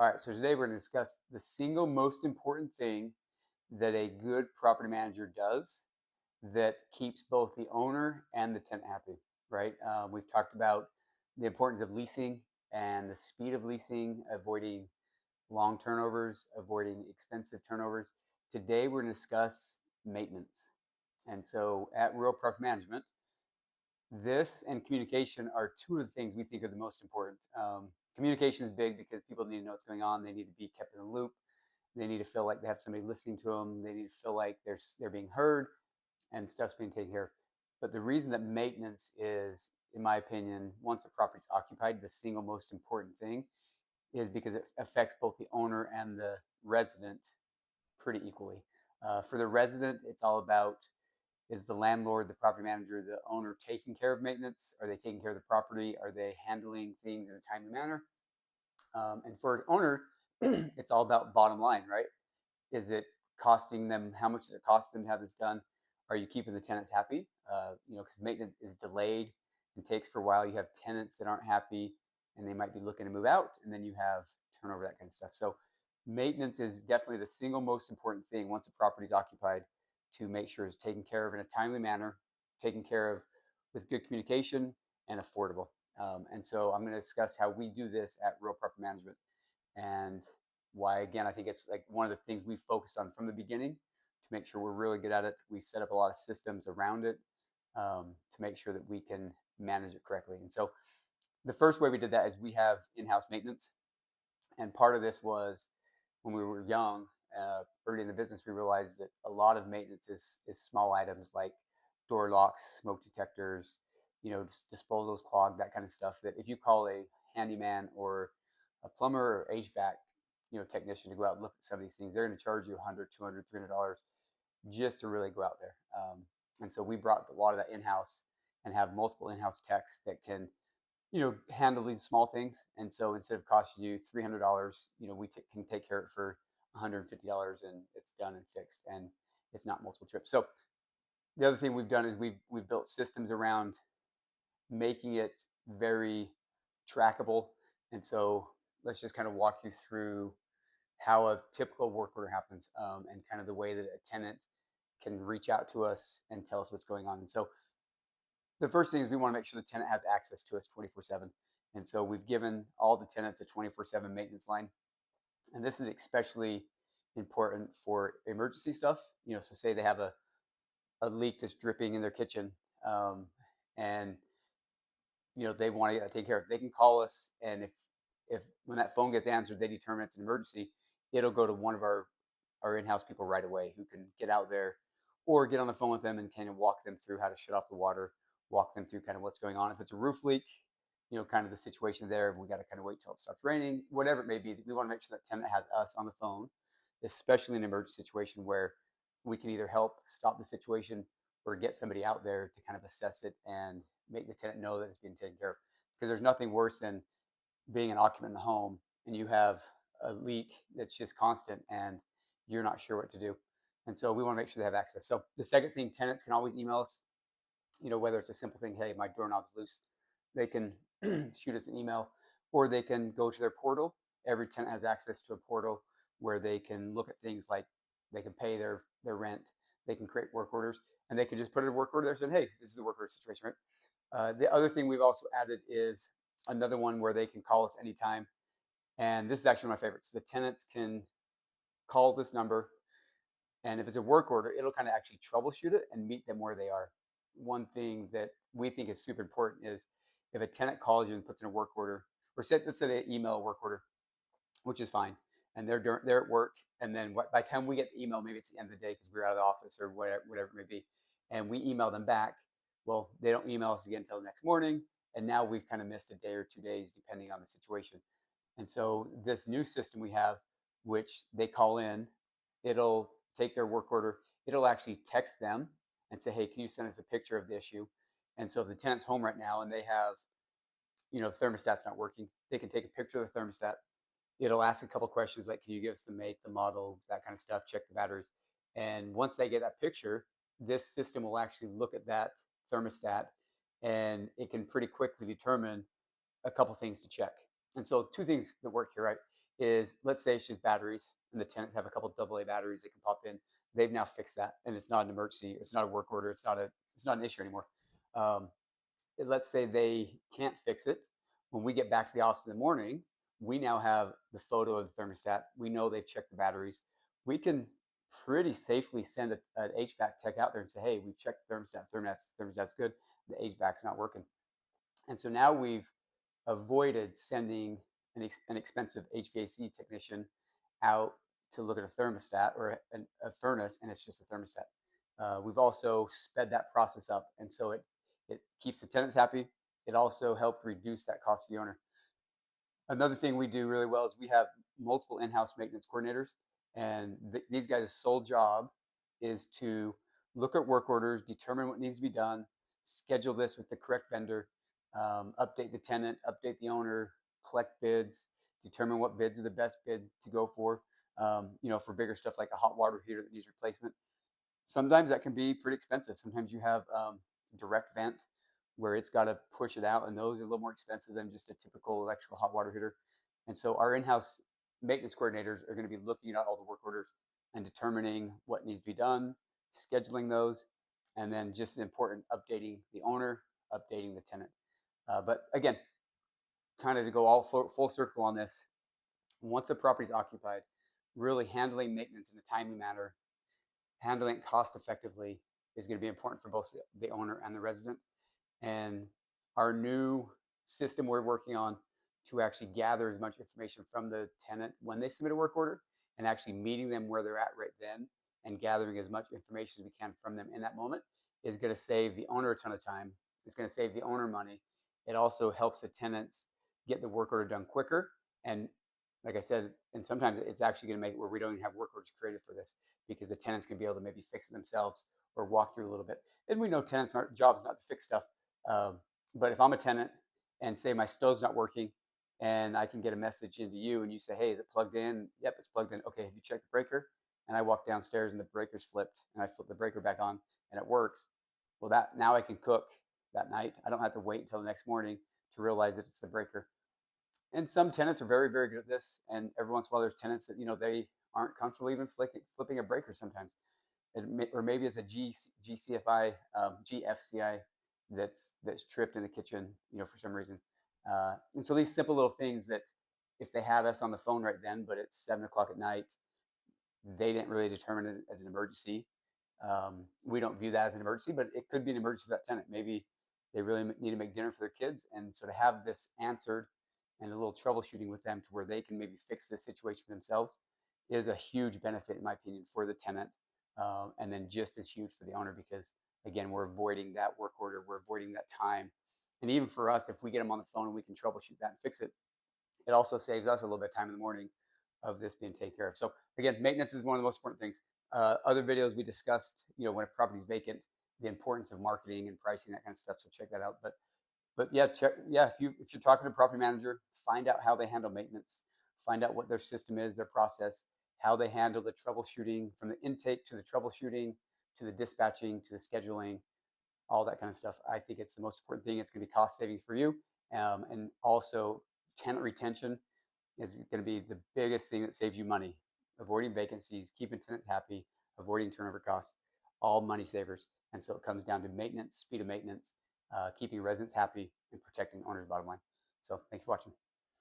All right, so today we're going to discuss the single most important thing that a good property manager does that keeps both the owner and the tenant happy, right? We've talked about the importance of leasing and the speed of leasing, avoiding long turnovers, avoiding expensive turnovers. Today we're going to discuss maintenance. And so at Real Property Management, this and communication are two of the things we think are the most important. Communication is big because people need to know what's going on. They need to be kept in the loop. They need to feel like they have somebody listening to them. They need to feel like they're being heard and stuff's being taken care of. But the reason that maintenance is, in my opinion, once a property's occupied, the single most important thing is because it affects both the owner and the resident pretty equally. For the resident, it's all about, is the landlord, the property manager, the owner taking care of maintenance? Are they taking care of the property? Are they handling things in a timely manner? And for an owner, it's all about bottom line, right? Is it costing them? How much does it cost them to have this done? Are you keeping the tenants happy? Because maintenance is delayed and takes for a while. You have tenants that aren't happy and they might be looking to move out, and then you have turnover, that kind of stuff. So maintenance is definitely the single most important thing once a property is occupied, to make sure it's taken care of in a timely manner, taken care of with good communication and affordable. And so I'm going to discuss how we do this at Real Property Management, and why, again, I think it's like one of the things we focused on from the beginning to make sure we're really good at it. We've set up a lot of systems around it to make sure that we can manage it correctly. And so the first way we did that is we have in-house maintenance. And part of this was when we were young, early in the business, we realized that a lot of maintenance is small items like door locks, smoke detectors, disposals clogged, that kind of stuff, that if you call a handyman or a plumber or HVAC, technician to go out and look at some of these things, they're going to charge you 100, 200, $300 just to really go out there. And so we brought a lot of that in-house and have multiple in-house techs that can handle these small things. And so instead of costing you $300, we can take care of it for $150, and it's done and fixed, and it's not multiple trips. So the other thing we've done is we've built systems around making it very trackable. And so let's just kind of walk you through how a typical work order happens, and kind of the way that a tenant can reach out to us and tell us what's going on. And so the first thing is we want to make sure the tenant has access to us 24/7. And so we've given all the tenants a 24/7 maintenance line. And this is especially important for emergency stuff. So say they have a leak that's dripping in their kitchen, and they want to take care of it. They can call us, and if when that phone gets answered, they determine it's an emergency, it'll go to one of our in-house people right away, who can get out there or get on the phone with them and kind of walk them through how to shut off the water, walk them through kind of what's going on. If it's a roof leak, kind of the situation there, we got to kind of wait till it stops raining, whatever it may be. We want to make sure that tenant has us on the phone, especially in an emergency situation where we can either help stop the situation or get somebody out there to kind of assess it and make the tenant know that it's being taken care of. Because there's nothing worse than being an occupant in the home and you have a leak that's just constant and you're not sure what to do. And so we want to make sure they have access. So the second thing, tenants can always email us, whether it's a simple thing, hey, my doorknob's loose. They can shoot us an email, or they can go to their portal. Every tenant has access to a portal where they can look at things like they can pay their rent, they can create work orders, and they can just put a work order there saying, hey, this is the work order situation, right? The other thing we've also added is another one where they can call us anytime. And this is actually my favorite. So the tenants can call this number, and if it's a work order, it'll kind of actually troubleshoot it and meet them where they are. One thing that we think is super important is if a tenant calls you and puts in a work order, or let's say they email a work order, which is fine, and they're at work, and then by the time we get the email, maybe it's the end of the day because we're out of the office or whatever it may be, and we email them back. Well, they don't email us again until the next morning, and now we've kind of missed a day or 2 days depending on the situation. And so this new system we have, which they call in, it'll take their work order, it'll actually text them and say, hey, can you send us a picture of the issue? And so if the tenant's home right now and they have, the thermostat's not working, they can take a picture of the thermostat. It'll ask a couple questions like, can you give us the make, the model, that kind of stuff, check the batteries. And once they get that picture, this system will actually look at that thermostat, and it can pretty quickly determine a couple things to check. And so two things that work here, right? is, let's say it's just batteries and the tenants have a couple AA batteries that can pop in. They've now fixed that and it's not an emergency. It's not a work order. It's not an issue anymore. Um, let's say they can't fix it. When we get back to the office in the morning, we now have the photo of the thermostat. We know they've checked the batteries. We can pretty safely send an HVAC tech out there and say, hey, we've checked the thermostat. Thermostat's good. The HVAC's not working. And so now we've avoided sending an expensive HVAC technician out to look at a thermostat or a furnace, and it's just a thermostat. We've also sped that process up, and so it keeps the tenants happy. It also helped reduce that cost to the owner. Another thing we do really well is we have multiple in-house maintenance coordinators, and these guys' sole job is to look at work orders, determine what needs to be done, schedule this with the correct vendor, update the tenant, update the owner, collect bids, determine what bids are the best bid to go for. For bigger stuff like a hot water heater that needs replacement. Sometimes that can be pretty expensive. Sometimes you have direct vent where it's got to push it out, and those are a little more expensive than just a typical electrical hot water heater. And so our in-house maintenance coordinators are going to be looking at all the work orders and determining what needs to be done, scheduling those, and then just as important, updating the owner, updating the tenant. But again, kind of to go all full circle on this, once a property is occupied, really handling maintenance in a timely manner, handling it cost effectively is going to be important for both the owner and the resident. And our new system we're working on to actually gather as much information from the tenant when they submit a work order and actually meeting them where they're at right then and gathering as much information as we can from them in that moment is going to save the owner a ton of time. It's going to save the owner money. It also helps the tenants get the work order done quicker. And like I said, and sometimes it's actually going to make it where we don't even have work orders created for this because the tenants can be able to maybe fix it themselves or walk through a little bit. And we know tenants aren't jobs not to fix stuff. But if I'm a tenant and say my stove's not working and I can get a message into you and you say, hey, is it plugged in? Yep, it's plugged in. Okay, have you checked the breaker? And I walk downstairs and the breaker's flipped and I flip the breaker back on and it works. Well, that now I can cook that night. I don't have to wait until the next morning to realize that it's the breaker. And some tenants are very, very good at this. And every once in a while, there's tenants that they aren't comfortable even flipping a breaker sometimes, or maybe it's a GCFI, GFCI that's tripped in the kitchen, for some reason. And so these simple little things that if they had us on the phone right then, but it's 7 o'clock at night, they didn't really determine it as an emergency. We don't view that as an emergency, but it could be an emergency for that tenant. Maybe they really need to make dinner for their kids. And so to have this answered and a little troubleshooting with them to where they can maybe fix this situation for themselves is a huge benefit, in my opinion, for the tenant. And then just as huge for the owner because, again, we're avoiding that work order. We're avoiding that time. And even for us, if we get them on the phone and we can troubleshoot that and fix it, it also saves us a little bit of time in the morning of this being taken care of. So again, maintenance is one of the most important things. Other videos we discussed, when a property is vacant, the importance of marketing and pricing, that kind of stuff. So check that out. But yeah, if you're talking to a property manager, find out how they handle maintenance, find out what their system is, their process, how they handle the troubleshooting from the intake to the troubleshooting to the dispatching to the scheduling, all that kind of stuff. I think it's the most important thing. It's going to be cost saving for you, and also tenant retention is going to be the biggest thing that saves you money. Avoiding vacancies, keeping tenants happy, avoiding turnover costs, all money savers. And so it comes down to maintenance, speed of maintenance, keeping residents happy, and protecting the owner's bottom line. So thank you for watching.